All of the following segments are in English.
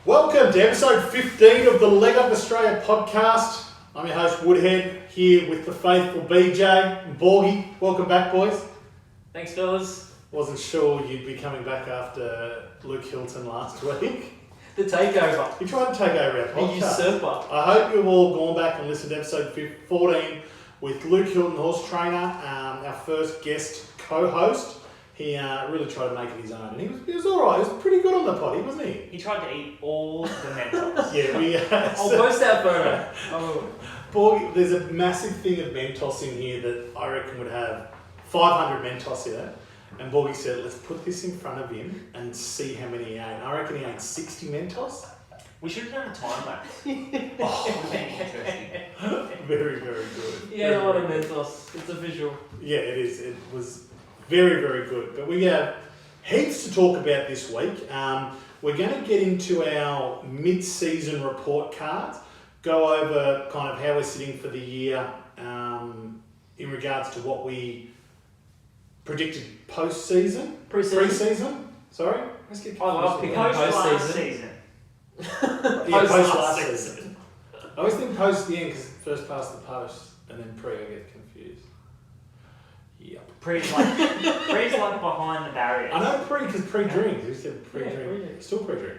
Welcome to episode 15 of the Leg Up Australia podcast. I'm your host Woodhead, here with the faithful BJ and Borgy. Welcome back, boys. Thanks, fellas. Wasn't sure you'd be coming back after Luke Hilton last week. The takeover. You tried to take over our The podcast. usurper. I hope you've all gone back and listened to episode 14 with Luke Hilton, horse trainer, our first guest co-host. He really tried to make it his own, and he was all right. He was pretty good on the potty, wasn't he? He tried to eat all the Mentos. Yeah, I'll post that photo. Oh. Borgy, there's a massive thing of Mentos in here that I reckon would have 500 Mentos in it. And Borgy said, let's put this in front of him and see how many he ate. And I reckon he ate 60 Mentos. We should have done a time lapse. Oh, Interesting. very, very good. Yeah, a lot of Mentos. It's official. Yeah, it is. It was very, very good. But we have heaps to talk about this week. We're going to get into our mid-season report cards, go over kind of how we're sitting for the year in regards to what we predicted post-season. Pre-season. Sorry. Let's get I love picking Post last post-season. season. post last season. I always think post the end because first past the post and then pre I get confused. Yep. Pre's like behind the barrier. I know pre because pre-drink. Who said pre-drink? Yeah, pre-drink. Still pre-drink.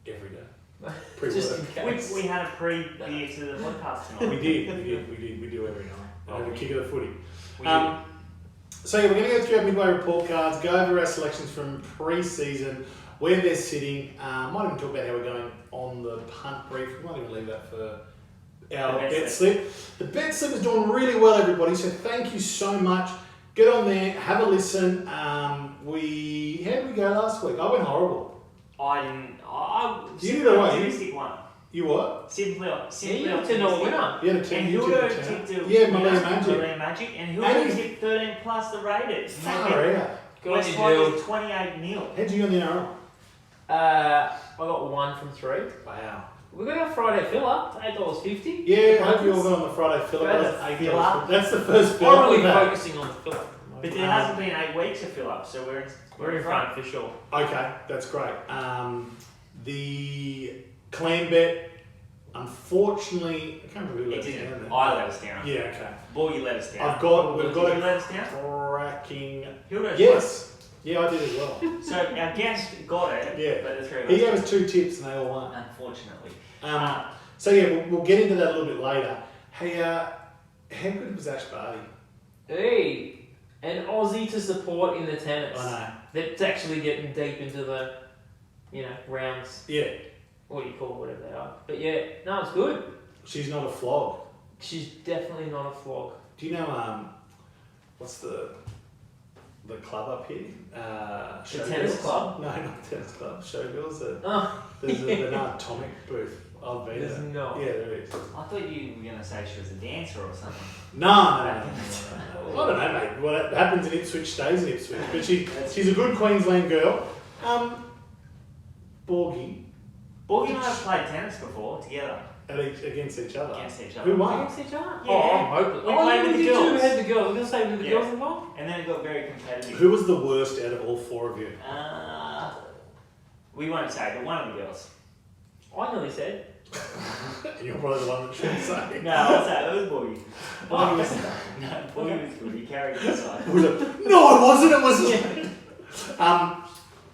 Every day. Just in Pre-work. case. We had a pre-beer to the podcast tonight. We did. We do every night. Oh, Have a kick of the footy. We So yeah, we're going to go through our midway report cards, go over our selections from pre-season, where they're sitting. Might even talk about how we're going on the punt brief. We might even leave that for our bet slip. The bet slip is doing really well, everybody. So thank you so much. Get on there, have a listen. How did we go last week? I went horrible. I didn't. You did alright. Optimistic one. You what? Simply Yeah, you have to know a winner. You had a 10. And You Hildo took a 10. tipped Yeah, Malaya Magic. Malaya Magic. And And Hildo he's- hit 13 plus the Raiders. Far out. Go on, West you Tigers deal. 28-0. How'd you go on the NRL? I got 1 from 3. Wow. We got our Friday fill-up, $8.50. Yeah, I hope you all got on the Friday fill Go up. to fill up. That's the first fill I'm up. really focusing on the fill-up. But there hasn't been 8 weeks to fill up, so We're in front for sure. Okay, that's great. The clan bet, unfortunately, I can't remember who It let us didn't. down there. I let us down. Yeah, okay. Borgy let us down. We've got Did you a let us down? cracking. Hildo's Yes. Yeah, I did as well. right. So our guest got it, Yeah. but the three of He us gave us 2 tips and they all won. unfortunately. So yeah, we'll get into that a little bit later. Hey, how good was Ash Barty? Hey, an Aussie to support in the tennis. I know. That's actually getting deep into the, rounds. Yeah, What do you call it, whatever they are. But yeah, no, it's good. she's not a flog. She's definitely not a flog. Do you know what's the club up here? The tennis club? No, not the tennis club. Showgirls. Oh, There's an atomic booth. I've been there's there. no. Yeah, there is. I thought you were going to say she was a dancer or something. No. I don't know, mate. What happens in Ipswich stays in Ipswich. But she's a good Queensland girl. Borgy Borgy and I have played tennis before together against each other. against each other. Who won? Against each other? Yeah. Oh, I'm hoping. We played with the you girls. had the girls. I'm going to say with the Yeah. girls involved. And then it got very competitive. Who was the worst out of all 4 of you? We won't say, but one of the girls. I nearly said. And you're probably the one that should say. No, I'll say it was Borgy. Oh, Borgy was good. He carried the side. No, it wasn't. It wasn't.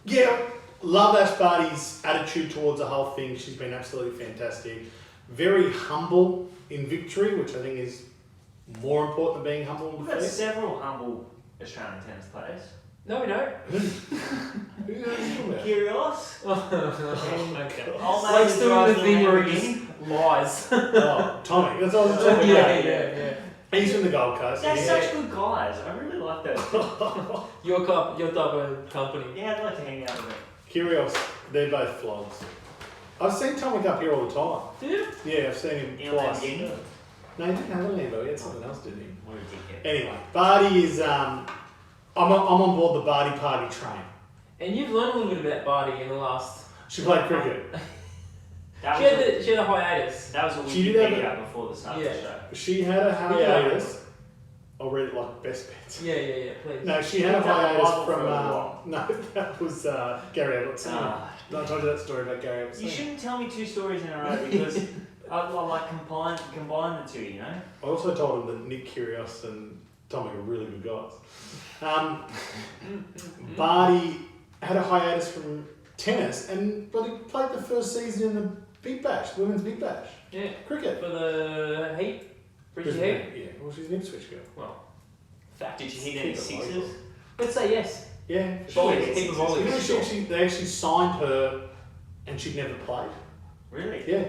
Yeah, love Ash Barty's attitude towards the whole thing. She's been absolutely fantastic. Very humble in victory, which I think is more important than being humble in We've got defeat. several humble Australian tennis players. No, we don't. Who are you talking about? Curios. Okay. Old man Like who still drives the thing where Lamborghini. he lies. Oh, Tommy. That's all I was talking yeah, about. yeah. He's from the Gold Coast. They're Yeah. such good guys. I really like those. Your type of company. Yeah, I'd like to hang out with them. Curios, they're both flogs. I've seen Tommy up here all the time. Do you? Yeah, I've seen him In twice. Lamborghini. No, he didn't have a Lambo. He had something else, didn't he? What a dickhead. Anyway, Barty is. I'm on board the Barty party train. And you've learned a little bit about Barty in the last. She played cricket. That She was, had a hiatus. that was a She did have Wikipedia before the start of the Yeah. show. She had a hiatus. I'll read it like best bets. Yeah, please. No, she had a She's done hiatus Bible for from. a while. No, that was Gary Everett. I told you that story about Gary Everett. You shouldn't tell me 2 stories in a row because I like combine the 2, you know? I also told him that Nick Kyrgios and Tomic are really good guys. Barty had a hiatus from tennis, but he played the first season in the Big Bash, Women's Big Bash. Yeah. Cricket. For the Heat? Bridget Heat? Yeah, well, she's an Ipswich girl. Well, fact. Did you hit any Keep it sixes? local. Let's say yes. Yeah, for Volley, sure. keep a volley. You know, Sure. they actually signed her and she'd never played. Really? Yeah.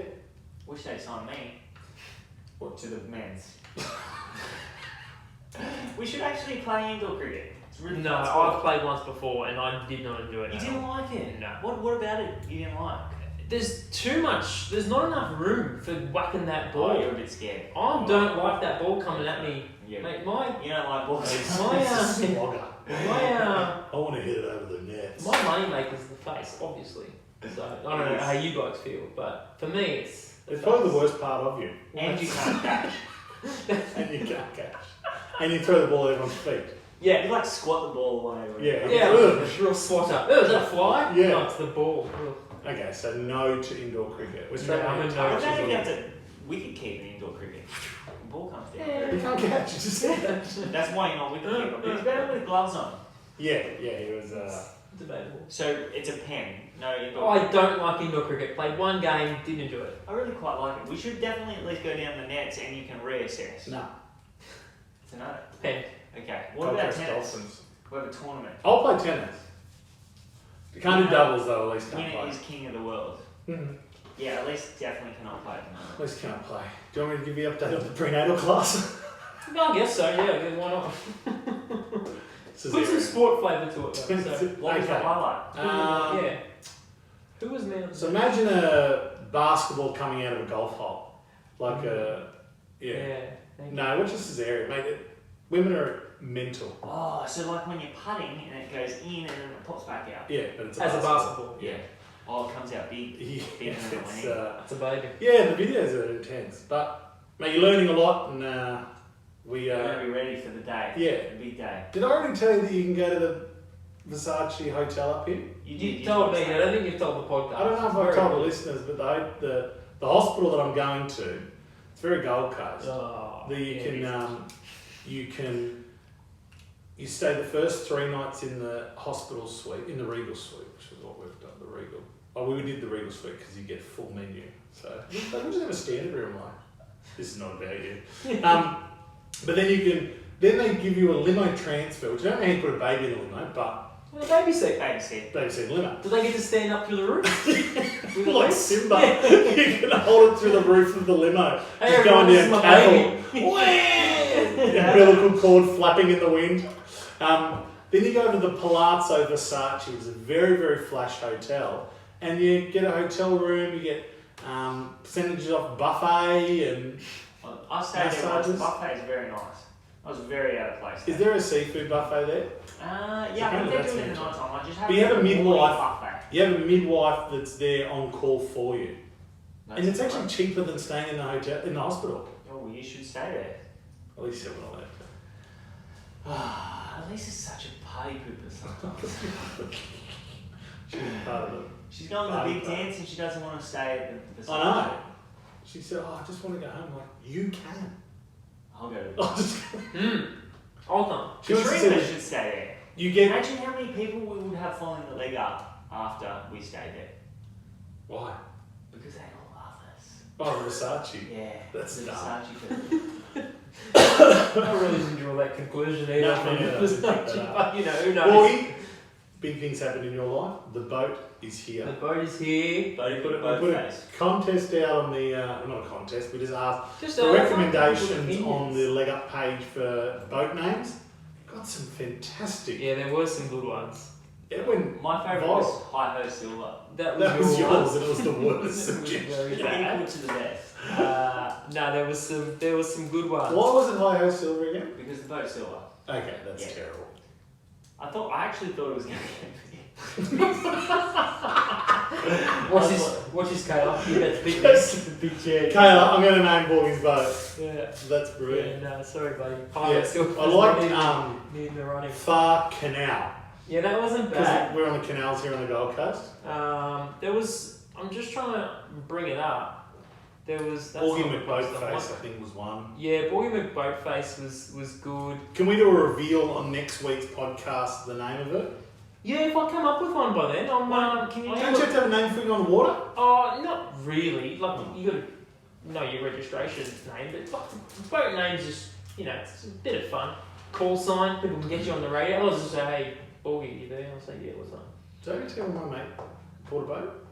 Wish they'd signed me. What, to the men's? We should actually play indoor cricket. It's really No, fun sport. I've played once before and I did not enjoy it. You at didn't all. like it? No. What about it you didn't like? There's too much. There's not enough room for whacking that ball. Oh, you're a bit scared. I don't like that ball coming at me. Yeah. Mate, my You don't like balls. My, It's a slogger. my I want to hit it over the net. my money maker's the face, obviously. So I don't know how you guys feel, but for me, it's It's probably the worst part of you. And you can't catch. And you can't catch. And you throw the ball at everyone's feet. Yeah, You like squat the ball away. Yeah. yeah, Ugh. it's a real swatter. Oh, is that a fly? Yeah. No, it's the ball. Ugh. Okay, so no to indoor cricket. We're straight No, I'm on a no. What touches about if on- you have to wicket keep in indoor cricket? The ball comes down. Yeah. You can't catch, you just said that. That's why you're not wicket keeper. But it's better with gloves on. Yeah, he was. Debatable. So it's a pen, no indoor. Oh, I don't like indoor cricket. Played one game, didn't enjoy it. I really quite like it. We should definitely at least go down the nets and you can reassess. No. It's a no. Pen. Okay. What Gold about Coast tennis? Dolphins. We have a tournament. I'll play tennis. You can't do doubles though, at least can't Winner play. is king of the world. Mhm. Yeah, at least definitely cannot play at the moment. At least can't play. Do you want me to give you an update on the prenatal class? No, I guess so, yeah, why not? Put some Cesarean. sport flavour to it, though. So, What was the Okay. highlight? yeah. Who was man of the So imagine a basketball coming out of a golf hole. Like a. Yeah. Thank you. No, what's a cesarean? Mate, women are mental. Oh, so like when you're putting and it goes in and then it pops back out. Yeah, but it's As a basketball. Yeah. Oh, it comes out big. Yeah, Bigger than it's, the wing. It's a baby. yeah, the videos are intense. But, mate, you're learning a lot and we. We're going to be ready for the day. Yeah. The big day. Did I already tell you that you can go to the Versace hotel up here? You told me, I don't think you've told the podcast. I don't know if I've told the listeners, but the hospital that I'm going to, it's very Gold Coast. Oh, You stay the first 3 nights in the hospital suite, in the Regal suite, which is what we've done, the Regal. Oh, we did the Regal suite because you get full menu. So we just have a standard room like, this is not about you. But then they give you a limo transfer, which I don't know how you put a baby in a limo, but Well, a baby seat. they've seen limo. Do they get to stand up through the roof? With the Like legs? Simba, Yeah. you can hold it through the roof of the limo. Hey, Just everyone, going this is down my cattle. baby. Umbilical cord flapping in the wind. Then you go to the Palazzo Versace, which is a very, very flash hotel, and you get a hotel room, you get percentages off buffet, and I stayed there once. The Massages. buffet is very nice. I was very out of place. is there a seafood buffet there? Yeah, kind but of they're that's doing it in the mental. night time. I just But you have a morning midwife. buffet. You have a midwife that's there on call for you, That's and it's good. actually cheaper than staying in the hotel in the hospital. Oh, well, you should stay there. At least 7 or 8. At least it's such a party pooper sometimes. She's part of it. She's going to the Party big pooper. dance and she doesn't want to stay at the I know. She said, "Oh, I just want to go home." I'm like, you can. I'll go to the I'll just. I'll come. She wants to Katrina say should stay there. you get. Imagine how many people we would have following the leg up after we stayed there. Why? Because they all love us. Oh, Versace. Yeah. That's the dumb. Versace people. I really didn't draw that conclusion either. No, from me neither. Versace, but you know, who knows? Boy, big things happen in your life. The boat is here. The boat is here. Buddy put it We both put a ways. contest out on the, not a contest, we just asked Just for recommendations opinions. on the leg up page for boat names. Got some fantastic. Yeah, there were some good ones. It went. My favourite Viral. was Hi Ho Silver. That That was your yours, one. and it was the That worst was suggestion. very Equal bad. to the best. No, there was some good ones. Why was it Hi Ho Silver again? Because the boat's silver. Okay, that's Yeah. terrible. I actually thought it was going to get me. Watch his Kayla. You bet big this. Big chair. Kayla, I'm going to name Borgy's boat. Yeah. That's brilliant. Yeah, no, sorry, buddy. Yeah. I liked needing the running. Far Canal. Yeah, that wasn't Because bad. we're on the canals here on the Gold Coast. There was. I'm just trying to bring it up. There was. That's Borgy not the post I McBoatface, I want. think, was one. Yeah, Borgy McBoatface was good. Can we do a reveal on next week's podcast, the name of it? Yeah, if I come up with one by then, I'm. Can you? Don't you have to have a name for it on the water? Oh, not really. Like you got to know your registration name, but boat names just it's a bit of fun. Call sign, people can get you on the radio. I'll just say, hey, Borgy, you there? I'll say, yeah, what's up? Did I ever tell my mate bought a boat?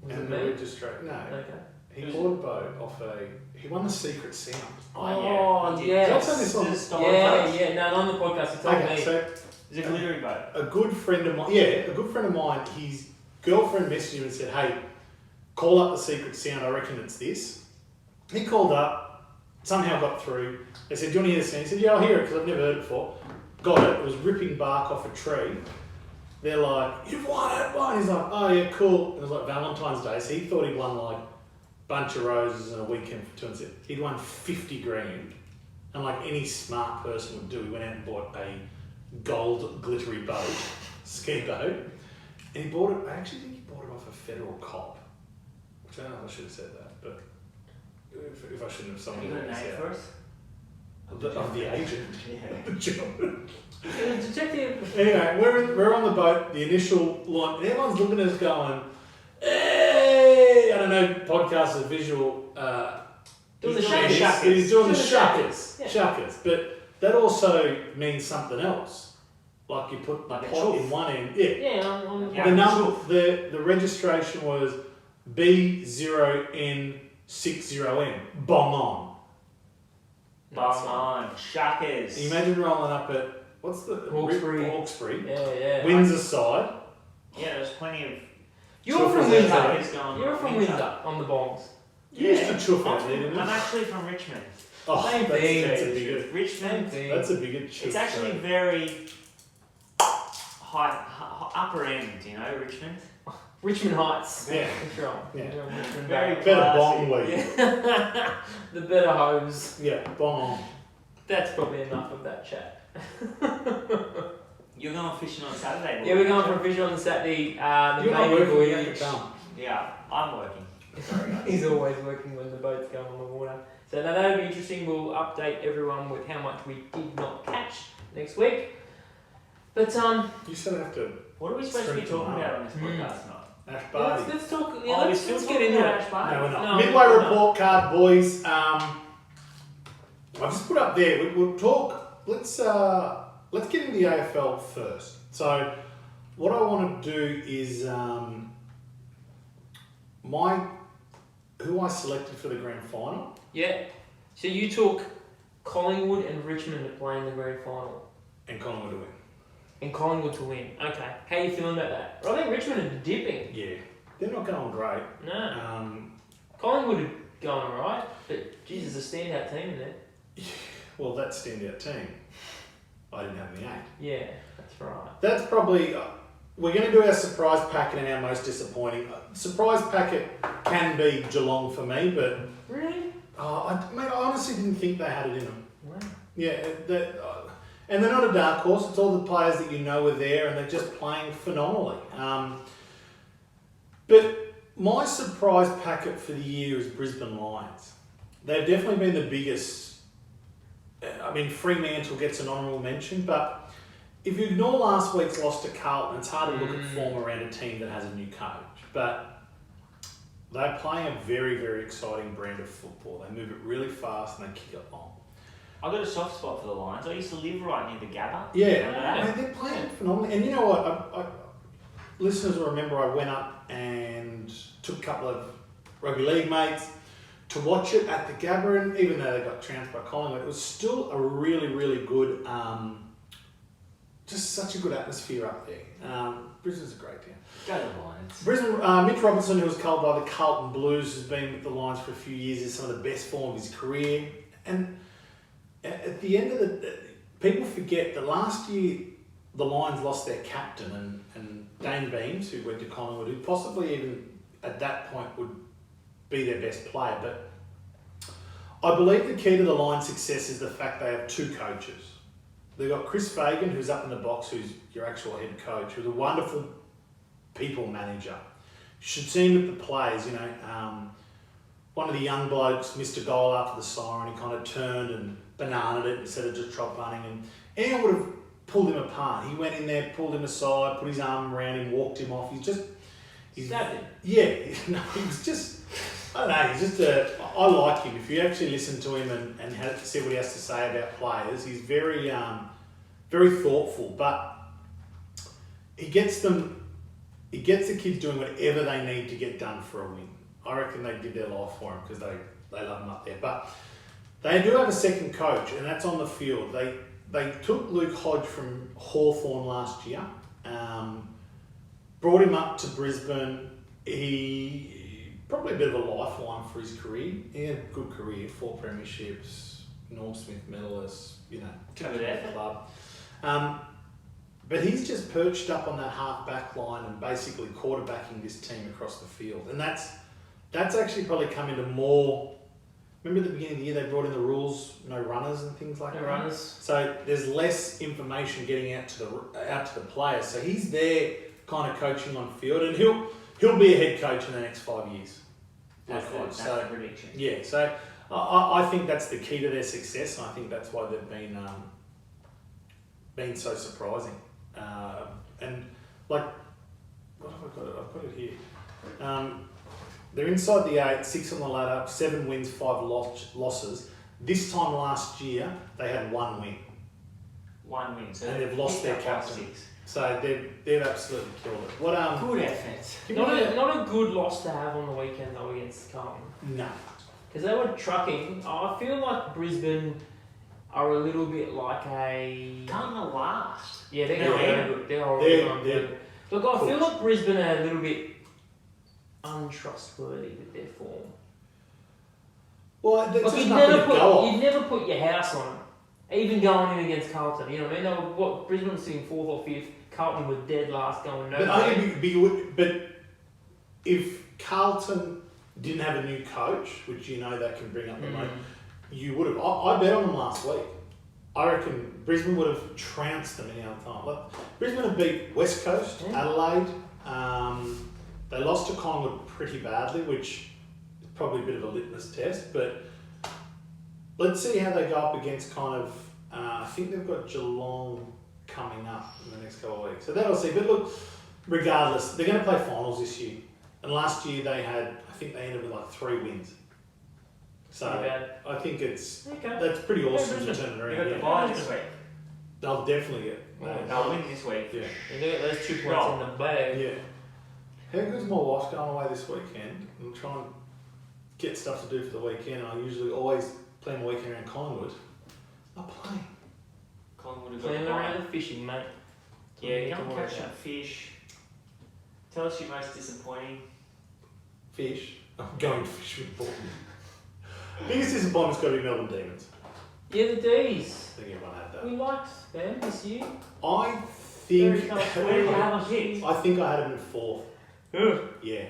Was it And the me? registration? No. Okay. He bought a boat off he won the Secret Sound. Oh, Did I yes. tell this on? Yeah, no, not on the podcast. He told Okay, me. so It's a glittery boat. a good friend of mine, his girlfriend messaged him and said, hey, call up the Secret Sound, I reckon it's this. He called up, somehow got through. They said, do you want to hear the sound? He said, yeah, I'll hear it because I've never heard it before. Got it. It was ripping bark off a tree. They're like, you've won it, won. He's like, oh yeah, cool. And it was like Valentine's Day, so he thought he'd won like a bunch of roses and a weekend for 2 and 6. He'd won 50 grand. And like any smart person would do, he went out and bought a gold glittery boat, ski boat. And he bought it, I actually think he bought it off a federal cop. Which I don't know if I should have said that, but if I shouldn't have, someone You got a would have name said for us? of the agent. Yeah. The gentleman. Detective. Anyway, we're on the boat, the initial line, and everyone's looking at us going, hey! I don't know, podcast is visual. Doing the he's shuckers. He's doing the Doing the shuckers. Yeah. Shuckers. But that also means something else. Like you put the Like a pot in chuff. one end. Yeah. Yeah, I'm Yeah. The number, the registration was B0N60N. Bong on. Bong on. Shuckers. Can you imagine rolling up at, what's the? Hawkesbury. Yeah. Windsor side. Yeah, there's plenty of You're Chuff from is Windsor. shuckers going You're on. from Windsor on the bongs. You used to chuff out there, didn't you? I'm actually from Richmond. Oh, Same that's, thing. that's a bigger. Richmond. thing. That's a bigger chuff. It's actually so. very high, upper end, Richmond. Richmond Heights. Yeah. That's right. Yeah. Richmond Very Bay. Better classy. bong weed. Yeah. The better hose. Yeah, bong on. That's probably enough of that chat. You're going fishing on Saturday, boy, Yeah, we're going aren't for a vision on the Saturday. The You're not baby working, you have voyage. to come. you? Yeah, I'm working. Sorry, guys. He's always working when the boat's going on the water. So now that'll be interesting. We'll update everyone with how much we did not catch next week. But You said I have to. What are we supposed to be Strength talking tomorrow. about on this podcast tonight? Ash Barty. let's talk. Oh, Yeah, we're let's, still let's get talking into about it. Ash Barty? No, we're not. No, Midway we're not. report card, boys. I've just put up there. We'll talk. Let's get into the AFL first. So, what I want to do is who I selected for the grand final. Yeah. So you took Collingwood and Richmond to play in the grand final. And Collingwood to win. And Collingwood to win. Okay. How are you feeling about that? I think Richmond are dipping. Yeah, they're not going great. No. Collingwood are going alright, but Jesus, a standout team in there. Well, that standout team, I didn't have any 8. Yeah, that's right. That's probably. We're going to do our surprise packet and our most disappointing. Surprise packet can be Geelong for me, but Really? I honestly didn't think they had it in them. Wow. Yeah, and they're not a dark horse. It's all the players that you know are there, and they're just playing phenomenally. But my surprise packet for the year is Brisbane Lions. They've definitely been the biggest. I mean, Fremantle gets an honourable mention, but if you ignore last week's loss to Carlton, it's hard to look at form around a team that has a new coach. But they're playing a very, very exciting brand of football. They move it really fast and they kick it long. I've got a soft spot for the Lions. I used to live right near the Gabba. Yeah, mate, they're playing phenomenally. And you know what? Listeners will remember I went up and took a couple of rugby league mates to watch it at the Gabba, and even though they got trounced by Collingwood, it was still a really, really good, just such a good atmosphere up there. Brisbane's a great town. Go the Lions. Brisbane, Mitch Robertson, who was culled by the Carlton Blues, has been with the Lions for a few years, is some of the best form of his career. And at the end of people forget that last year, the Lions lost their captain and Dane Beams, who went to Collingwood, who possibly even at that point would be their best player. But I believe the key to the Lions' success is the fact they have two coaches. They've got Chris Fagan, who's up in the box, who's your actual head coach, who's a wonderful people manager. You should see him at the players, one of the young blokes missed a goal after the siren. He kind of turned and bananaed it instead of just trot punting, and anyone would have pulled him apart. He went in there, pulled him aside, put his arm around him, walked him off. Stabbed him. Yeah, no, he was just, I don't know, he's just I like him. If you actually listen to him and see what he has to say about players, he's very, very thoughtful, but he gets the kids doing whatever they need to get done for a win. I reckon they give their life for him because they love him up there. But they do have a second coach, and that's on the field. They took Luke Hodge from Hawthorn last year, brought him up to Brisbane. He probably a bit of a lifeline for his career. He had a good career, 4 premierships, Norm Smith medalist, Covered effort. club. But he's just perched up on that half-back line and basically quarterbacking this team across the field. And that's actually probably come into more... Remember at the beginning of the year they brought in the rules, no runners and things like that? No runners. So there's less information getting out to the players. So he's there kind of coaching on field, and he'll be a head coach in the next 5 years. That's the prediction. Yeah, so I think that's the key to their success, and I think that's why they've been so surprising. And like, what have I got? I've got it here. They're inside the 8, 6 on the ladder, 7 wins, 5 losses. This time last year, they had 1 win. 1 win. So and they've lost their captain. So they've absolutely killed it. What good effort. Not a good loss to have on the weekend though against Carlton. No. Because they were trucking. I feel like Brisbane are a little bit like a... Carlton are last. Yeah, they're good. They're already good. Look, I feel like Brisbane are a little bit untrustworthy with their form. Well, like you'd never put your house on them, even going in against Carlton. You know what I mean? Brisbane was sitting 4th or 5th. Carlton were dead last, going no. But if Carlton didn't have a new coach, which that can bring up the money, you would have. I bet on them last week. I reckon Brisbane would have trounced them any other time. Like, Brisbane have beat West Coast, Adelaide. They lost to Collingwood pretty badly, which is probably a bit of a litmus test. But let's see how they go up against kind of... I think they've got Geelong coming up in the next couple of weeks. So that'll see. But look, regardless, they're going to play finals this year. And last year they ended with like 3 wins. So I think that's pretty awesome to turn it around. You got the bye this week. They'll definitely get. They'll win this week. Yeah. You get those 2 points in the bag. Yeah. How good's my wife going away this weekend? I'm trying to get stuff to do for the weekend. I usually always plan my weekend around Collingwood. Not playing. Collingwood have got Playing the bye. around the fishing, mate. Yeah, go and catch some fish. Tell us your most disappointing. Fish. I'm going to fish with Borgy. Biggest disappointment's got to be Melbourne Demons. Yeah, the D's. I think everyone had that. We liked them this year. I think... Where did you have them hit? I think I had them in 4th. Who? Yeah.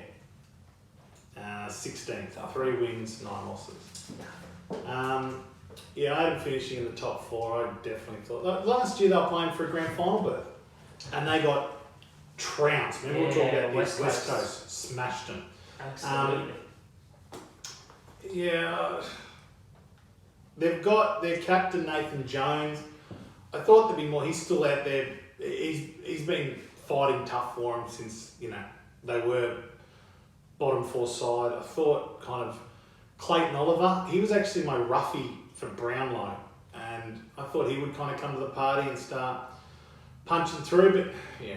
16th. 3 wins, 9 losses. I had them finishing in the top 4. I definitely thought... Last year they were playing for a grand final berth. And they got trounced. Remember we were talking about this? West Coast smashed them. Absolutely. They've got their captain Nathan Jones. I thought there'd be more. He's still out there. He's been fighting tough for them since they were bottom 4 side. I thought kind of Clayton Oliver. He was actually my roughie for Brownlow, and I thought he would kind of come to the party and start punching through.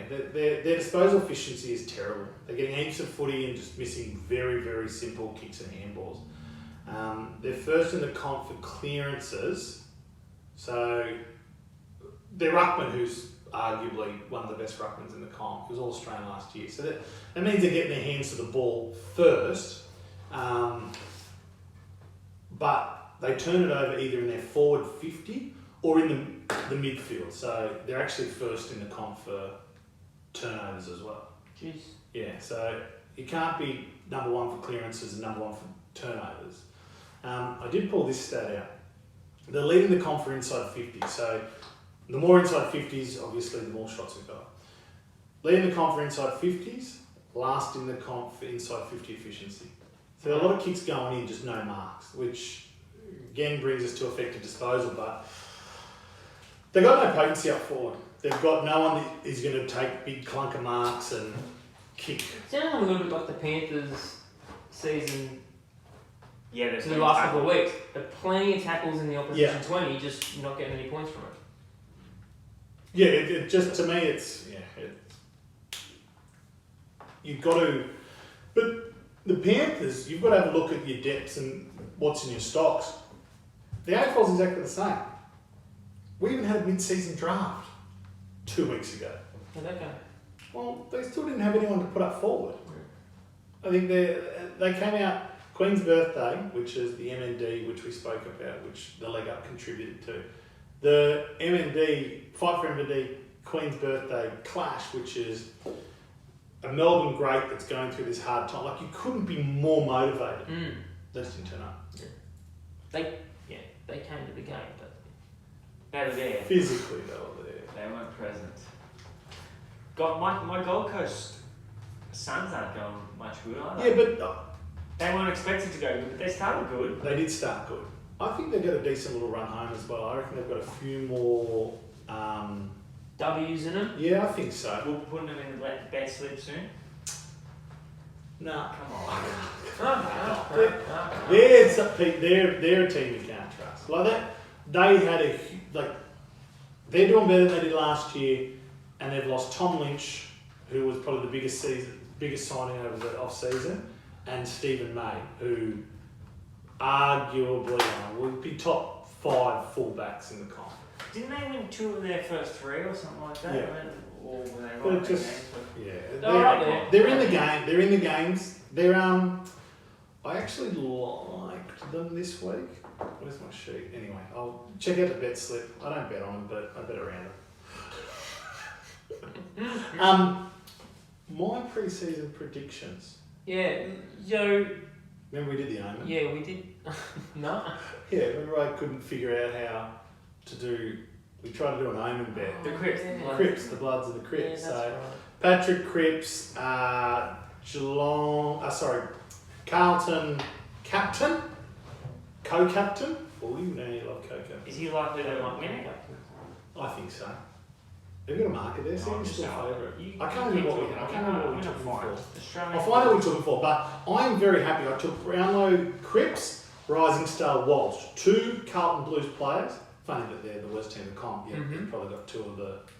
But their disposal efficiency is terrible. They're getting heaps of footy and just missing very, very simple kicks and handballs. They're first in the comp for clearances. So their ruckman, who's arguably one of the best ruckmans in the comp, he was All-Australian last year. So that means they're getting their hands to the ball first. But they turn it over either in their forward 50 or in the midfield. So they're actually first in the comp for turnovers as well. Jeez. Yeah, so you can't be number one for clearances and number one for turnovers. I did pull this stat out. They're leading the comp for inside 50. So the more inside 50s, obviously, the more shots we've got. Leading the comp for inside 50s, last in the comp for inside 50 efficiency. So a lot of kicks going in, just no marks, which again brings us to effective disposal, but they've got no potency up forward. They've got no one that is going to take big clunker marks and kick. Sounds a little bit like the Panthers season Yeah, to the last couple of weeks. There are plenty of tackles in the opposition 20, just not getting any points from it. Yeah, it just, to me, it's, you've got to, but the Panthers, you've got to have a look at your depths and what's in your stocks. The AFL's exactly the same. We even had a mid-season draft 2 weeks ago. How'd that go? Well, they still didn't have anyone to put up forward. I think they came out, Queen's Birthday, which is the MND, which we spoke about, which the leg up contributed to. The MND, Fight for MND, Queen's Birthday clash, which is a Melbourne great that's going through this hard time. Like, you couldn't be more motivated. They just didn't turn up. They came to the game, but They were there. Physically, they were there. They weren't present. My Gold Coast Suns aren't going much good, are they? Yeah, but They weren't expected to go good, but they started good. they did start good. I think they've got a decent little run home as well. I reckon they've got a few more. W's in them. Yeah, I think so. We're putting them in the bet slip soon. Nah. Come on. They're a team you can't trust. Like that, they had they're doing better than they did last year, and they've lost Tom Lynch, who was probably the biggest signing over the off season, and Stephen May, who arguably would be top 5 fullbacks in the comp. Didn't they win 2 of their first 3 or something like that? Yeah. Or were they But right it just, They're they're in the game. They're in the games. They're I actually liked them this week. Where's my sheet? Anyway, I'll check out the bet slip. I don't bet on them, but I bet around them. My pre-season predictions. Yeah, yo. Remember we did the omen? Yeah, we did. No. Yeah, remember I couldn't figure out how to do. We tried to do an omen bet. The Crips. Yeah. The Crips, the Bloods of the Crips. Yeah, So that's right. Patrick Cripps, Geelong. Carlton captain, co-captain. Oh, you know you love co-captain. Is he likely to win it? I think so. Have you got a marker there? See, I'm who's just still saying. favourite. I can't remember what we took him for. Australian. I'll find out what we took him for, but I'm very happy. I took Brownlow, Cripps, Rising Star, Walsh, 2 Carlton Blues players. Funny that they're the worst team in the comp. Yeah, they've probably got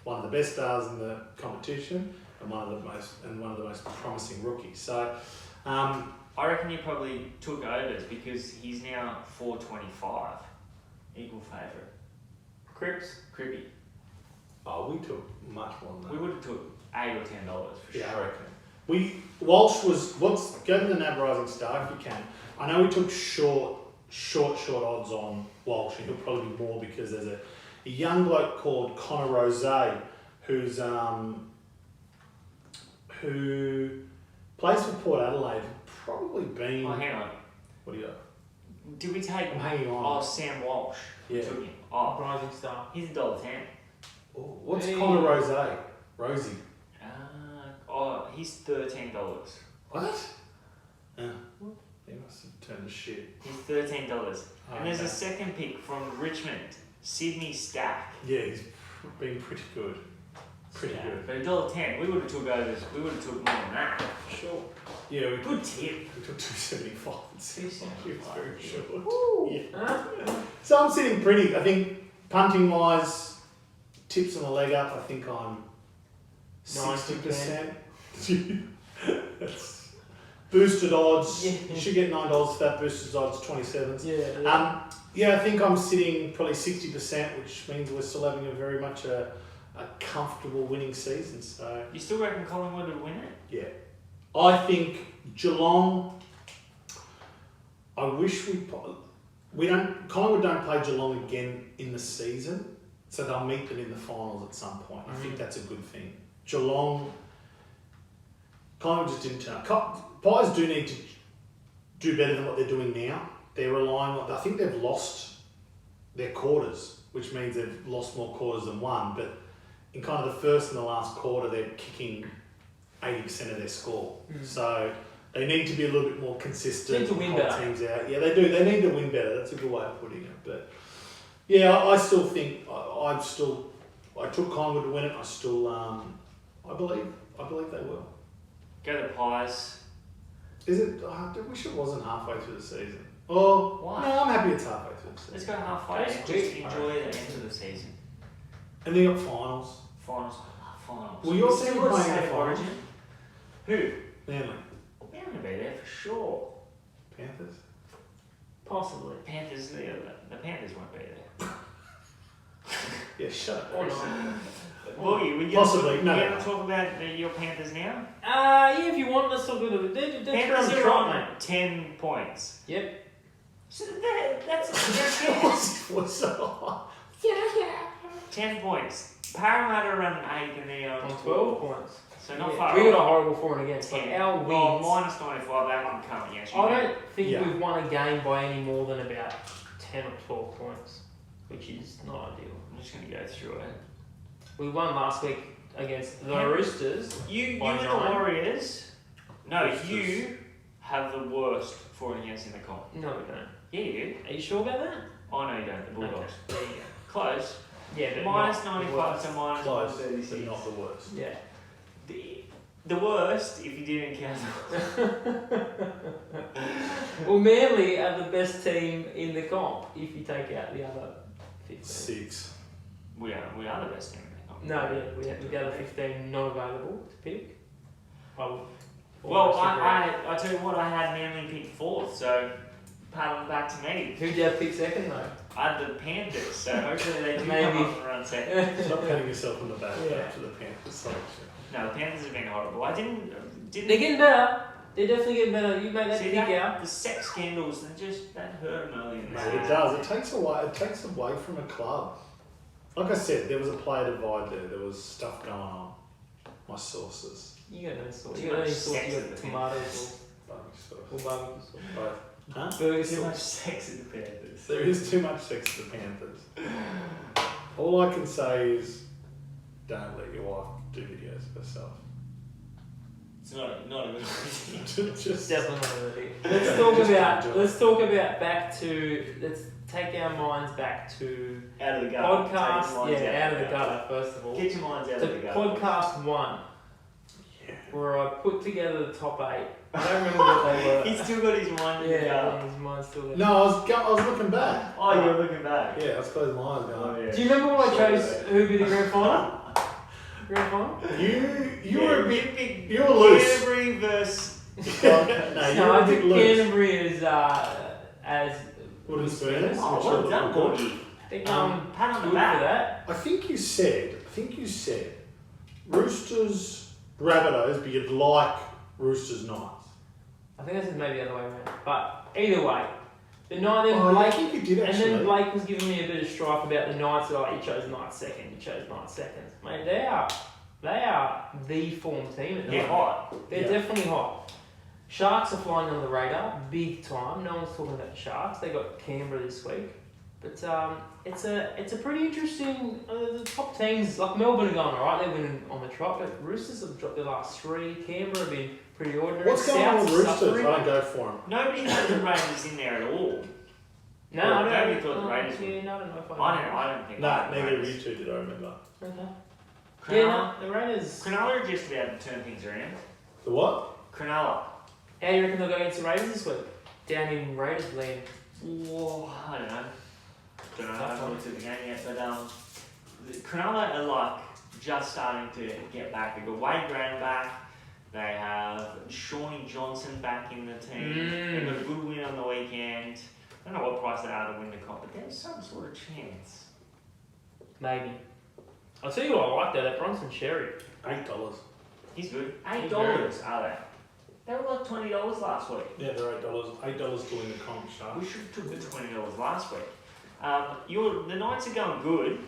one of the best stars in the competition, and one of the most promising rookies. So, I reckon he probably took overs because he's now 425. Equal favourite. Crippy. we took much more than that. We would have took $8 or $10 for sure. Yeah, I reckon. Walsh was, go to the NAB Rising Star if you can. I know we took short odds on Walsh, and he'll probably be more because there's a young bloke called Connor Rose who's who plays for Port Adelaide, probably been. Oh, hang on. What do you got? Did we take? I'm hanging on. Oh, Sam Walsh. Yeah. Took him. Oh, Rising Star. he's $1.10. Oh, what's Hey. Connor Rose? Rosie. He's $13. What? He must have turned to shit. He's $13. And there's Okay. a second pick from Richmond, Sydney Stack. Yeah, he's been pretty good. Pretty good. But $1.10. We would have took overs. We would have took more than that. Sure. Yeah, we Good tip. took 275. It's very short. Woo. Yeah. So I'm sitting pretty. I think punting wise, tips on the leg up. I think I'm 60%. That's boosted odds. Yeah. You should get $9 for that. Boosted odds 27s. Yeah. Yeah, I think I'm sitting probably 60%, which means we're still having a very much a comfortable winning season. So You still reckon Collingwood would win it? yeah, I think Geelong. I wish Collingwood don't play Geelong again in the season, So they'll meet them in the finals at some point. I think that's a good thing. Geelong kind of just didn't turn up. Pies do need to do better than what they're doing now. They're relying on, I think they've lost their quarters, which means they've lost more quarters than one, but in kind of the first and the last quarter, they're kicking 80% of their score. So they need to be a little bit more consistent. Need to win better. Teams out. Yeah, they do. They need to win better. That's a good way of putting it. But yeah, I still think I took Collingwood to win it. I still I believe they will. Go the Pies. Is it? I wish it wasn't halfway through the season. Oh, Why? no, I'm happy it's halfway through the season. Let's go halfway That's and quick. just enjoy the end of the season. And then you got finals. Finals. I love finals. Well, your Still team got playing State the finals. Origin. Who? Manly. They're going to be there for sure. Panthers. Possibly. Panthers, the Panthers won't be there. Yeah, shut up. Or not. Borgy, we Possibly, no. going to talk about your Panthers now? Yeah, if you want, let's talk about it. They're Panthers are trot, on mate. 10 points. Yep. So that's their chance. What's so 10 points. Parramatta are on 8 and they're On on 12 points. So not Yeah. far We off. got a horrible for and against. Like 10. our wins. Well, minus 95, that can come against you. I don't think Yeah. we've won a game by any more than about 10 or 12 points, which is not ideal. I'm just going to go through it. We won last week against the Yeah. Roosters. You By and the 9. Warriors. No, Roosters. you have the worst for and against in the comp. No, we don't. Yeah, you do. Are you sure about that? Oh, no, you don't. The Bulldogs. Okay. There you go. Close. Yeah, but Minus not the 95 worst. to minus close, 136. but not the worst. Yeah. The worst, if you didn't count. Well, Manly are the best team in the comp if you take out the other 15. 6. We are the best team in the comp. No, yeah, we have the other 15 not available to pick. Well, almost agree. I tell you what, I had Manly pick 4th, so pat on the back to me. Who'd you have picked second though? I had the Panthers, so hopefully they do Maybe. come up and run second. Stop patting yourself on the back Yeah. after the Panthers selection. No, the Panthers have been horrible. I didn't. They're getting better. They're definitely getting better. You made that See pick that, out. the sex scandals, that hurt them early in the Mate, season. it does. It takes away from a club. Like I said, there was a player divide there. There was stuff going on. My sources. You got no sauce. Too You got any much sauce? sex You in got the tomato sauce Barbecue sauce. or barbecue sauce. Both. Huh? Burger Too much sauce. sex in the Panthers. There is too much sex to the Panthers. All I can say is, don't let your wife do videos of herself. It's not a good idea. Just Definitely not a idea. Just Let's talk about back to. Let's take our minds back to Out of the gutter. Take your podcast. minds Yeah, out of the gutter first of all. Get your minds out To of the gutter. podcast 1, Yeah. where I put together the top 8. I don't remember what they were. He's still got his mind in the gutter. Yeah, his mind's still there. No, I was looking back. Oh, you're looking back. Yeah, I was closing my eyes going. Oh, yeah. Do you remember when I chose who be the grand final? Grand final? You were a bit. big. You were loose. Canterbury versus. No, you No, were I a bit took loose. Canterbury as Wooden spooners. Oh, which well are done, good. Borgy. I think Pat on good the for back. that. I think you said Roosters, Rabbitohs, but you'd like Roosters Knights. I think this is maybe the other way around. But either way, the night then Oh, I Blake, think you did and actually. then Blake was giving me a bit of strife about the Knights. Like, you chose Knights second, you chose Knights second. Mate, they are the form team at the They're moment. hot. They're Yeah. definitely hot. Sharks are flying on the radar, big time. No one's talking about the Sharks. They got Canberra this week, but it's a pretty interesting. The top teams like Melbourne are going alright. They're winning on the trot, but Roosters have dropped their last 3. Canberra have been pretty ordinary. What's going on with South's Roosters? suffering. I don't go for them. Nobody had the Raiders in there at all. No, Well, I don't. nobody thought the Raiders would. Yeah, no, I don't know if I don't think. No, they had the neither of Raiders. you two did. I remember. Okay. Cronulla, Yeah, no, the Raiders. Cronulla are just about to turn things around. The what? Cronulla. How do you reckon they'll go against the Raiders this week? Down in Raiders land. Whoa, I don't know. I Tough haven't one. looked at the game yet, but the Cronulla are like just starting to get back. They've got Wade Graham back. They have Shawnee Johnson back in the team. They've got a good win on the weekend. I don't know what price they are to win the comp, but there's some sort of chance. Maybe. I'll tell you what I like though, that Bronson Sherry. $8. He's good. He's $8 are they? They were like $20 last week. Yeah, they're $8. $8 to win the comp, Shark. We should have took the $20 last week. The Knights are going good.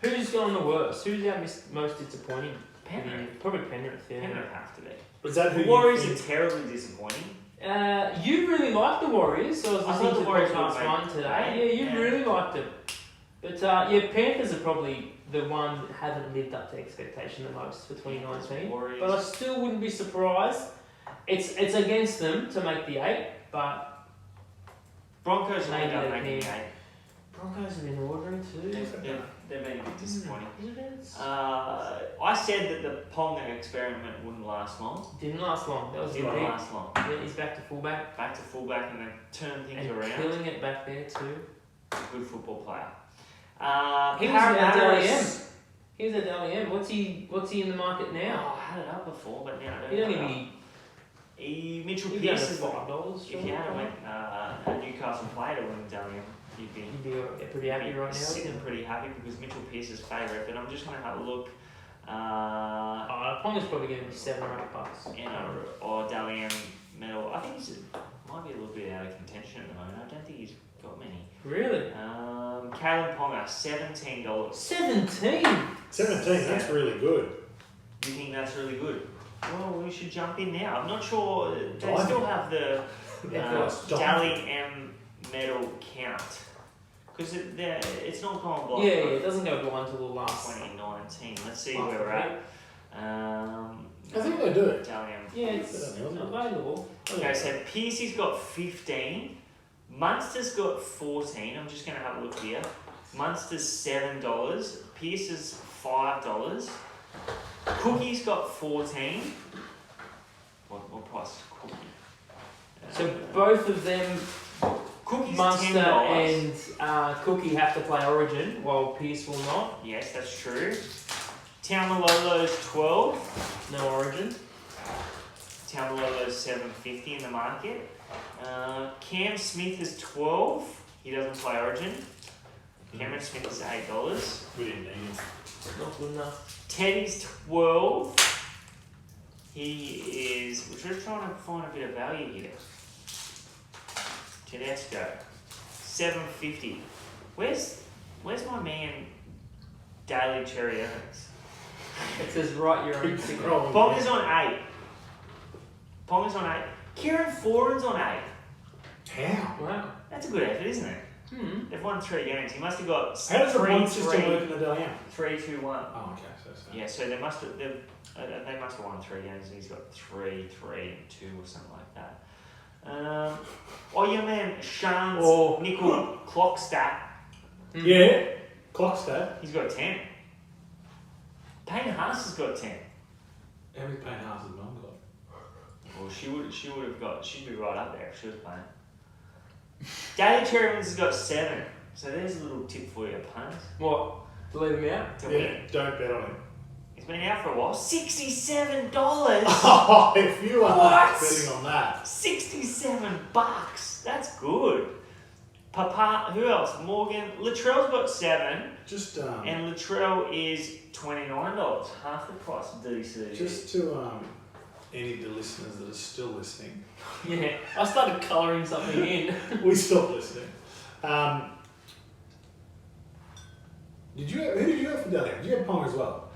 Who's gone the worst? Who's our most disappointing? Penrith. Probably Penrith, yeah. Penrith have to be. Was that who The Warriors you are think? terribly disappointing. You really liked the Warriors, so I was I listening thought to the the Warriors podcast would one make today. eight, Yeah, you really liked them. But Panthers are probably the one that haven't lived up to expectation the most for 2019. Warriors. But I still wouldn't be surprised. It's against them to make the 8, but Broncos will end up Maybe they making can. 8. Broncos have been ordering too. They've been a bit disappointing. It I said that the Ponga experiment wouldn't last long. didn't last long. That was It the didn't pick. last long. Yeah, he's back to fullback Back to fullback and then turn things and around. killing it back there too. Good football player. He was at Parramatta's- He was at Dally M. What's he in the market now? Oh, I had it up before, but now I don't He'd have only it up. be Mitchell he'd be under Pearce is $5. if you had a Newcastle player to win Dalian, you'd be You'd be pretty happy right now. sitting wouldn't pretty happy because Mitchell Pearce is favourite. But I'm just going to have a look. you? Ponga's probably going to be $7 or $8. Or Dalian medal. I think he's might be a little bit out of contention at the moment. I don't think he's got many. Really? Kalen Ponga, $17. 17. 17. That's really good. You think that's really good? Well, we should jump in now. I'm not sure. They I still think- have the Stop. Dally M medal count because it's not gone blind. Yeah, it doesn't go blind till the last. 2019. Let's see where we're at. I think they do it. Dally M. Yeah, it's available. Okay, so Piercy's got 15. Munster's got 14. I'm just going to have a look here. Munster's $7. Pierce's $5. Cookie's got 14. What price is Cookie? So both of them, Cookie's Munster $10. and Cookie, have to play Origin, while Pierce will not. Yes, that's true. Taumalolo's 12. No Origin. Taumalolo's $7.50 in the market. Cam Smith is 12. He doesn't play Origin. Cameron Smith is $8. We didn't need him. Not good enough. Teddy's 12. He is. We're just trying to find a bit of value here. Tedesco, $7.50. Where's my man Daily Cherry Evans? It says write your own Keep ticket. scrolling. Ponga's on 8. Ponga's on 8. Kieran Foran's on 8. How? Wow. That's a good effort, isn't it? They've won 3 games. He must have got How does the 3, point system 3, work in the Dally M? 3, 2, 1. Oh, okay. So. Yeah, so they must have won 3 games and he's got 3, 3, and 2 or something like that. Your man Sean's nickel clock stat. Yeah. Clock stat. He's got 10. Payne Haas has got 10. How many Payne Haas has mum got? Well, she'd be right up there if she was playing. Daly Cherryman has got 7. So there's a little tip for you, punters. What? To leave him out? To Yeah. win. Don't bet on him. He's been out for a while. $67. Oh, if you are What? betting on that. $67. That's good. Papa, who else? Morgan. Latrell's got 7. Just And Latrell is $29. Half the price of DC. just to any of the listeners that are still listening, Yeah. I started colouring something in. we stopped listening. Who did you have for Dally M? Did you have Ponga as well?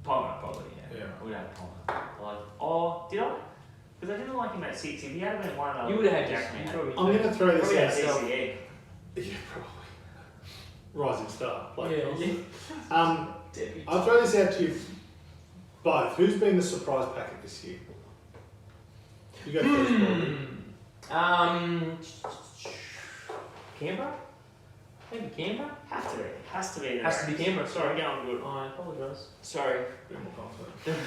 Palmer, probably, yeah. Yeah. I would have Palmer. Did I? Because I didn't like him at 6. If he had been 1, I You would have had Jack just. me You had. probably I'm going to throw this Probably had out. DCE. Yeah, probably. Rising star. Like Yeah, Nelson. I'll throw this out to you both. Who's been the surprise packet this year? You go first, Borgy. Canberra? Maybe Canberra? Has to be. Has to be. there. Has to be Canberra, sorry. We're going good. I apologise. Sorry. Bit more confident.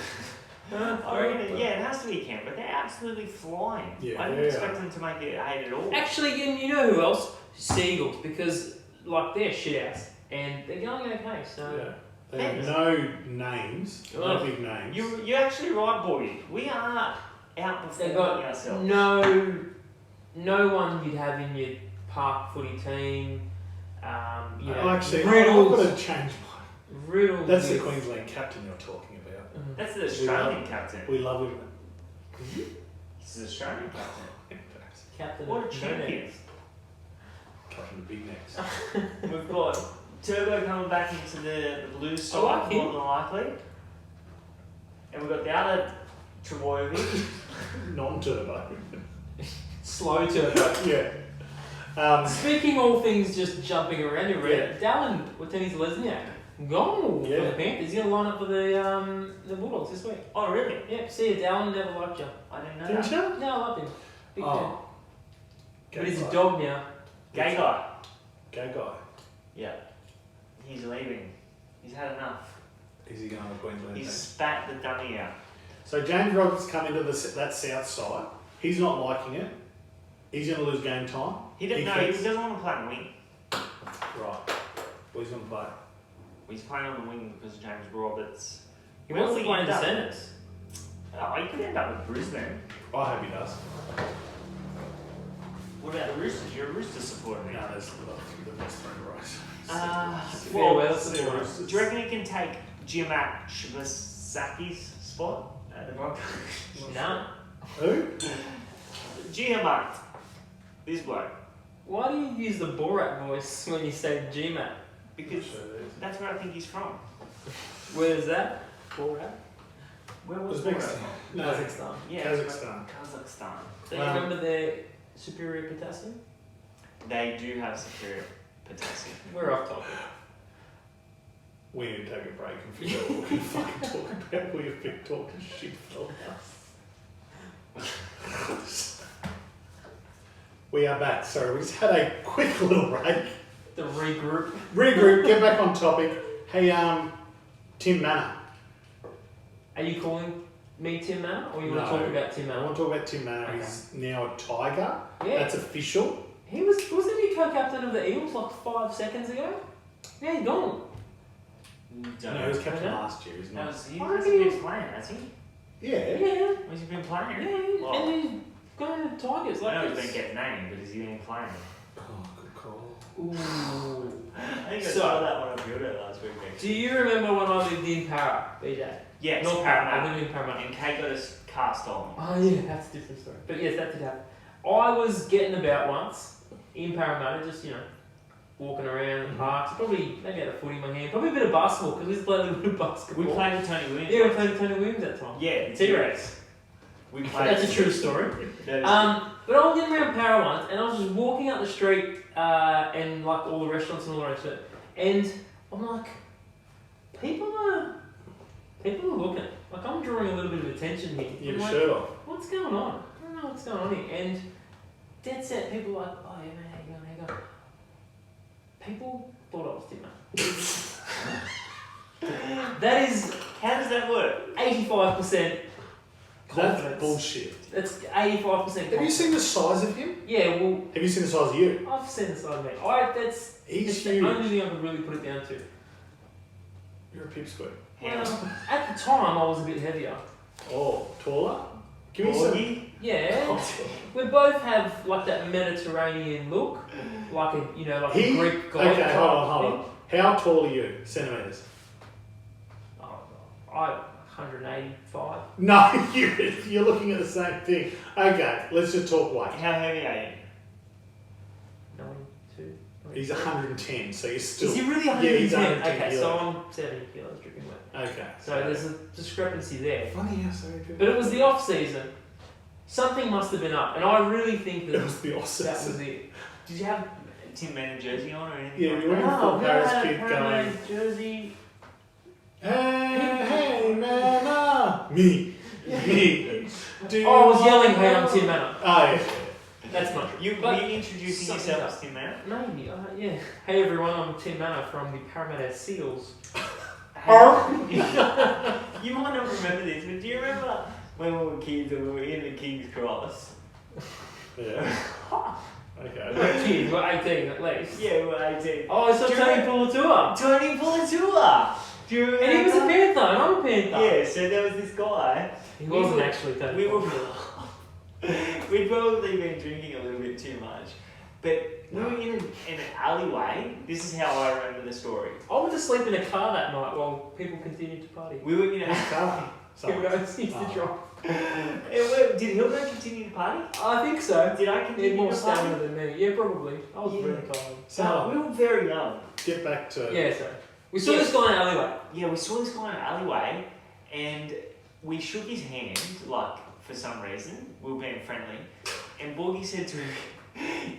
I reckon it has to be Canberra. They're absolutely flying. Yeah, I didn't they expect are. them to make it 8 at all. Actually, and you know who else? Seagulls, because like they're shit outs and they're going okay. So Yeah. They have no names, no Ugh. big names. You're actually right, boy. We are they outperforming got ourselves. no one you'd have in your park footy team. You know, Actually, I've Riddles. got to change mine. Riddles. That's the with- Queensland captain you're talking about. That's the Australian captain. We love him. He's the Australian captain. Captain. What a of champion. no-names. Captain the big necks. We've got Turbo coming back into the Blues I like side, him. more than likely. And we've got the other Trebojevic. Non-turbo. Slow turbo. Yeah. Speaking all things just jumping around your red, Dallin Wateni's Lesniak. Gone for Yeah. the Panthers. He's going to line up for the Bulldogs this week. Oh, really? Yep, see you, Dallin. Never liked you. I didn't know Didn't that. you? No, I loved him. Big fan. Oh. But he's a guy. dog now. Gay guy. Gay guy. Yeah. He's leaving. He's had enough. Is he going to Queensland? He's then? spat the dummy out. So James Roberts come into that south side. He's not liking it. He's going to lose game time. He doesn't know. He doesn't want to play on the wing. Right. Well, he's going to play. He's playing on the wing because James Roberts. He Where wants will to he play in end the up? centres. Oh, he could end up with Brisbane. I hope he does. What about the Roosters? You're a Rooster supporter, No, now. there's the best friend race. Fair weather the support. Roosters. Do you reckon he can take Giamat Shibasaki's spot at the Broncos? No. Who? Giamat. This bloke. Why do you use the Borat voice when you say GMAT? Because that's where I think he's from. Where's that? Borat? Where was Uzbekistan. Borat? No, Kazakhstan. Yeah, Kazakhstan. Kazakhstan. Do you remember their superior potassium? They do have superior potassium. We're off topic. We need to take a break and figure out what we can fucking talk about. We've been talking shit for the last. We are back. Sorry, we just had a quick little break. The regroup. Regroup, get back on topic. Hey, Tim Manor. Are you calling me Tim Manor, or you want to No. talk about Tim I Manor? want to talk about Tim Manor. Okay. He's now a Tiger. Yeah. That's official. He wasn't he co-captain of the Eagles like 5 seconds ago? Yeah, he's gone. Don't No, know. he was captain Okay. last year, isn't he? He Why hasn't do you- been playing, has he? Yeah. Yeah. Has he been playing? Yeah, Well, and he's going to Tigers. I Like know he's it's- been getting named, but has he been playing? Oh, good call. Ooh. I think I So- saw that one on Builder last week. Do you remember when I lived in Para, BJ? Yes, Not Para, I lived in Parramatta. And Kate got us cast on. Oh yeah, that's a different story. But yes, that did happen. I was getting about once in Parramatta, just walking around the parks. Probably maybe had a footy in my hand. Probably a bit of basketball because we used to play a little bit of basketball. We played with Tony Williams. Yeah, we played with Tony Williams that time. Yeah, the T-Rex. We played. That's a true story. That is But I was getting around Para once, and I was just walking up the street and like all the restaurants and all the rest of it, and I'm like, people are looking. Like I'm drawing a little bit of attention here. You I'm have a like, shirt on. what's going on? I don't know what's going on here. And dead set, people were like, oh yeah, man, how you going? People thought I was Timmer. That is How does that work? 85% confidence. That's bullshit. That's 85% confidence. Have you seen the size of him? Yeah, well, Have you seen the size of you? I've seen the side of me. That's He's it's the huge. only thing I could really put it down to. You're a pipsqueak. Well, at the time, I was a bit heavier. Oh, taller? Give me some. Borgy? Yeah, we both have like that Mediterranean look, like a like a Greek god. Okay, type hold thing. on. How tall are you? Centimetres? Oh, I 185. No, you're looking at the same thing. Okay, let's just talk weight. How heavy are you? 92. He's 110, so you're still. Is he really Yeah, he's 110? 110 Okay, kilos. so I'm 70 kilos dripping wet. Okay. So there's a discrepancy there. Funny how so many people. But it was the off season. Something must have been up, and I really think It that was the opposite. that was it. Did you have a Tim Manor jersey on or anything? Yeah, like we were that? in full I've Paris never had a kid going. Paramount jersey. Hey, man, me. Do Oh, I was you yelling, hey, I'm want- Tim Manor. Oh, yeah. That's not true. You But were you introducing something yourself else. as Tim Manor? Maybe, yeah. Hey everyone, I'm Tim Manor from the Parramatta Seals. You might not remember this, but do you remember when we were kids and we were in the King's Cross? Yeah. Okay. We're kids, we're 18 at least. Yeah, we were 18. Oh, it's Do you Tony remember- Pulatua. Tony Pulatua! Do you remember? And he was a Panther, and I'm a Panther. Yeah, so there was this guy. He We wasn't were- actually Tony we were- Pulatua. We'd probably been drinking a little bit too much. But we were in an alleyway. This is how I remember the story. I went to sleep in a car that night while people continued to party. We were in Who's a car? People Someone. don't used to Oh. drive. Did Hilda continue to party? I think so. Did I He had continue more to party? stamina than me. Yeah, probably. I was Yeah. really tired. So we were very young. Get back to Yeah, so we saw Yeah. this guy in an alleyway. Yeah, we saw this guy in an alleyway, and we shook his hand, like, for some reason. We were being friendly. And Borgy said to him,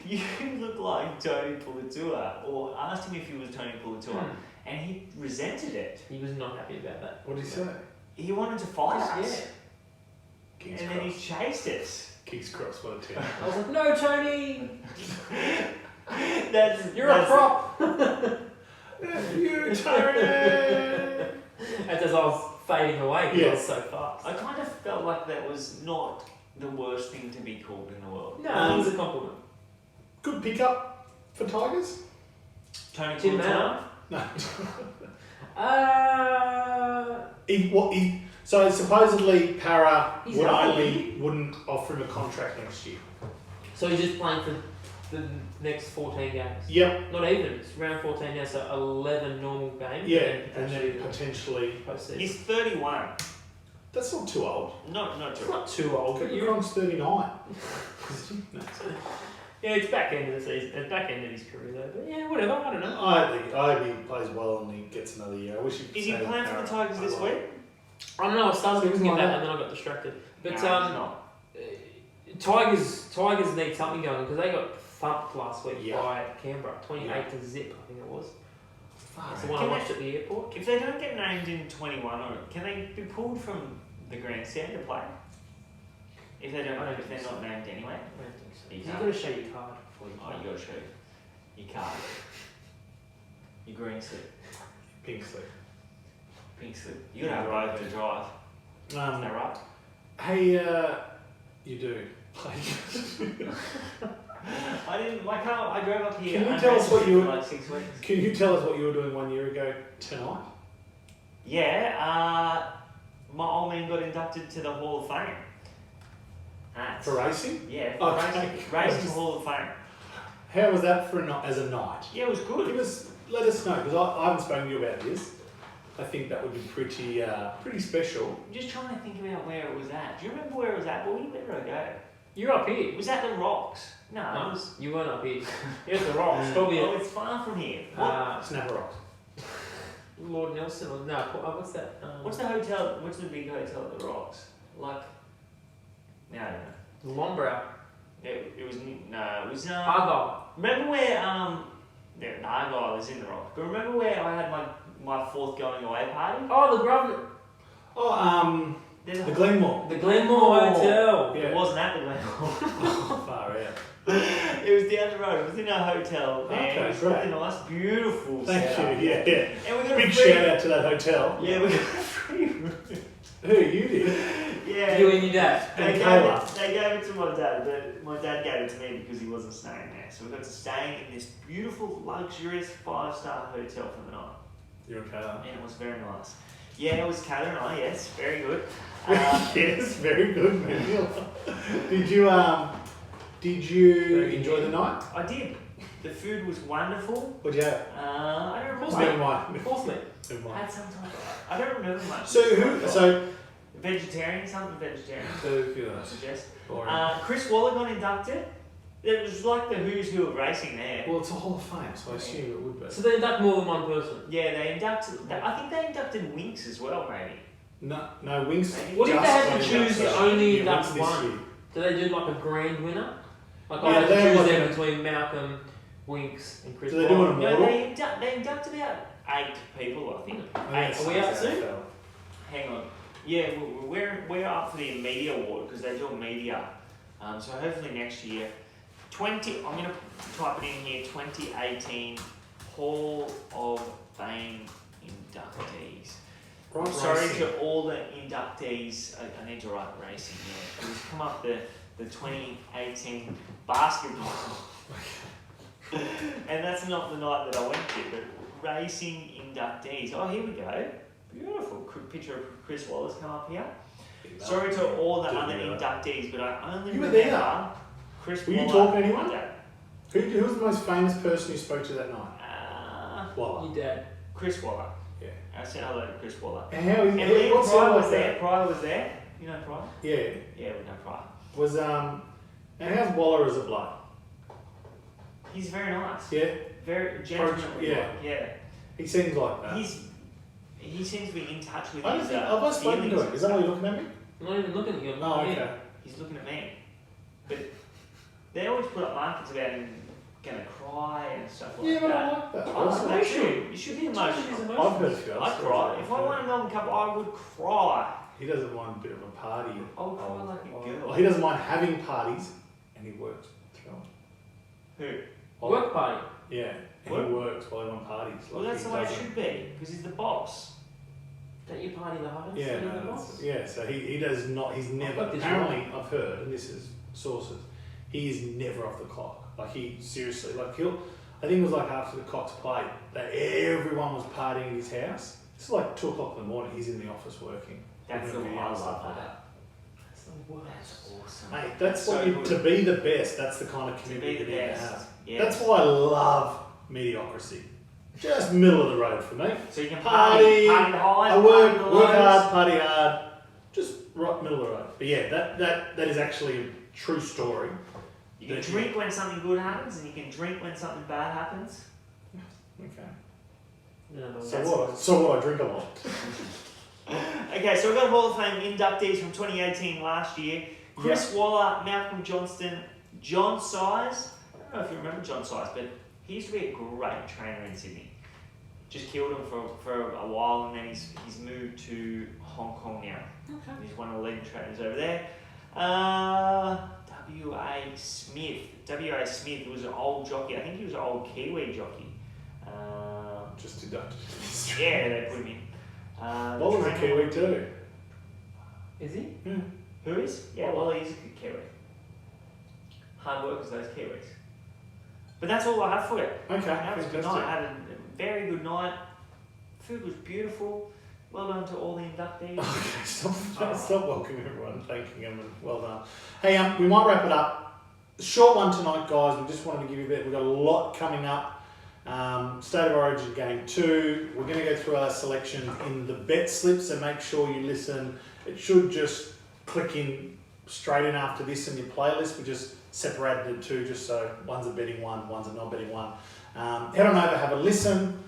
you look like Tony Puletua, or asked him if he was Tony Puletua. And he resented it. He was not happy about that. What did he say? He wanted to fight us. Yeah. King's And then he Cross. chased us. King's Cross, what a town. I was like, no, Tony, you're that's a prop. You Tony! And as I was fading away, because I was so fast. I kind of felt like that was not the worst thing to be called in the world. No, it was a compliment. Good pickup for Tigers? Tony Tim Puletua. Manor. No. So supposedly Para He's would not wouldn't offer him a contract next year. So he's just playing for the next 14 games. Yep. Not even. It's round 14 now, so 11 normal games. Yeah, And and then potentially. postseason. He's 31. That's not too old. Not It's too. not too old, but Cooper you. Cronk's 39. Yeah, it's back end of the season. It's back end of his career though. But yeah, whatever. I don't know. I hope he plays well and he gets another year. I wish he could Is he stay playing with for the Para. Tigers this week? I don't know. I started Seems looking at like that that. and then I got distracted. But No, he's not. Tigers need something going because they got thumped last week Yeah. by Canberra, 28 Yeah. to zip. I think it was. Far That's the out. one I Can watched at the airport. If they don't get named in 21, or can they be pulled from the grandstand to play? If they don't, I don't if they're think so. not named anyway. I don't think so. You You've can't. got to show your card before you Oh, play. you got to show your card, your green slip, Pink slip. pink slip. You got to have a right to drive. Isn't that right? Hey, you do. I didn't. My car. I drove up here. Can you and tell us raced what it you- for like 6 weeks? Can you tell us what you were doing 1 year ago tonight? Yeah. My old man got inducted to the Hall of Fame. That's, For racing? yeah, for Okay. racing Hall of Fame. How was that for as a night? Yeah, it was good. Let us know because I haven't spoken to you about this. I think that would be pretty special. I'm just trying to think about where it was at. Do you remember where it was at? Well, where did I go? You're up here. It was at the Rocks. No, No, it was. you weren't up here. Here's the rocks. Probably Oh, it's far from here. What? Snapper Rocks. Lord Nelson. Or, no, what's that? What's the hotel? What's the big hotel at the Rocks? Like, no, I don't know. Lombrow. It was no, it was Argyle. Remember where the Argyle is in the Rocks, but remember where I had my fourth going away party? Oh, the Grosvenor. Oh, There's the Glenmore. The Glenmore Hotel. It wasn't at the Glenmore. Far out. It was down the road. It was in a hotel. There. Okay, It was great. really nice, beautiful. Thank setup. you. Yeah. And we got Big a free. shout out to that hotel. Yeah, we got a free room. Who you did? Yeah. You and your dad. And They Kayla. gave it to my dad, but my dad gave it to me because he wasn't staying there. So we got to stay in this beautiful, luxurious 5-star hotel for the night. You're okay. Huh? And it was very nice. Yeah, it was Kayla and I, yes, very good. Yes, very good, man. Did you enjoy the night? I did. The food was wonderful. What'd you have? I don't remember. Never mind. Horse meat. Never I mind. had some type of, I don't remember much. So Vegetarian, something vegetarian. I suggest. Boring. Chris Waller got inducted. It was like the who's who of racing there. Well, it's a Hall of Fame, so I assume it would be. So they induct more than one person. Yeah, they inducted. I think they inducted Winks as well, maybe. No, Wings. What if they had to just choose got only yeah, induct Wings this one? year. Do they do like a grand winner? Like Yeah, I had they to have choose like them a- between Malcolm, Winks, and Chris. Do they do Waller. it No, Model? they induct about 8 people, I think. I think Hey, it's are we out Sunday, soon? so- Hang on. Yeah, we're up for the media award because they do a media. So hopefully next year, I'm going to type it in here. 2018 Hall of Fame inductees. Right, Sorry racing. to all the inductees. I need to write racing. Yeah, we've come up the 2018 basketball, and that's not the night that I went to. But racing inductees. Oh, here we go. Beautiful picture of Chris Wallace come up here. Sorry to all the other inductees, but I only You were remember there. Chris Were you Waller. talking to anyone? my dad. Who was the most famous person you spoke to that night? Waller. Your dad. Chris Waller. Yeah. I said hello to Chris Waller. And how? And Liam What's Pryor the was there. Pryor was there. You know Pryor? Yeah. Yeah, we know Pryor. Was and how's Waller as a bloke? He's very nice. Yeah. Very gentlemanly. Yeah. Yeah. He seems like that. He seems to be in touch with I don't his think I've spoken feelings. to him. Is that why you're looking at me? I'm not even looking at you. I'm Oh, looking at okay. He's looking at me. But they always put up markets about him gonna cry and stuff like Yeah, but I that. like that. I Also, like that too. You should be you. Touches his emotional. I've heard emotions. a few. I'd cry. If I won a Melbourne Cup, I would cry. He doesn't mind a bit of a party. I would cry like a girl. Well, he doesn't mind having parties, and he works through them. Who? Work party. Yeah, and Work? he works while he's on parties. Well, Like, that's he the way it doesn't- should be, because he's the boss. Don't you party the hardest? Yeah, Are you no, the that's- boss? yeah. So he does not. He's never. got this Apparently, I've heard, and this is sources. He is never off the clock. Like he seriously. Like he'll. I think it was like after the Cox played that everyone was partying in his house. It's like 2 o'clock in the morning. He's in the office working. That's the Doing one I videos, stuff love like that. That's the worst. That's awesome. Mate, that's So what you good. to be the best. That's the kind of To community be the you need to best. have. Yeah. That's why I love mediocrity. Just middle of the road for me. So you can Party, party the highs, I work party the lows. hard, party hard. Just right middle of the road. But yeah, that is actually a true story. You can Yeah. drink when something good happens, and you can drink when something bad happens. Okay. No, So That's what? So what? I drink a lot. Okay, so we've got Hall of Fame inductees from 2018 last year. Chris Waller, Malcolm Johnston, John Size. I don't know if you remember John Size, but he used to be a great trainer in Sydney. Just killed him for a while, and then he's moved to Hong Kong now. Okay. He's one of the leading trainers over there. W.A. Smith. W.A. Smith was an old jockey. I think he was an old Kiwi jockey. Just deducted. Yeah, they put him in. What was a Kiwi too? Is he? Who is? Yeah, well, he's a good Kiwi. Hard workers, those Kiwis. But that's all I have for you. Okay. That was a good fantastic. night. I had a very good night. Food was beautiful. Well done to all the inductees. Okay, stop welcoming everyone, thanking them, and well done. Hey, we might wrap it up. Short one tonight, guys. We just wanted to give you a bit. We've got a lot coming up. State of Origin Game 2. We're going to go through our selection in the bet slip, so make sure you listen. It should just click in straight in after this in your playlist. We just separated the two just so one's a betting one, one's a not betting one. Head on over, have a listen.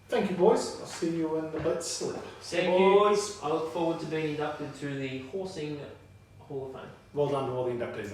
Thank you, boys. I'll see you in the bet slip. Thank boys. you. I look forward to being inducted to the Horsing Hall of Fame. Well done to all the inductees.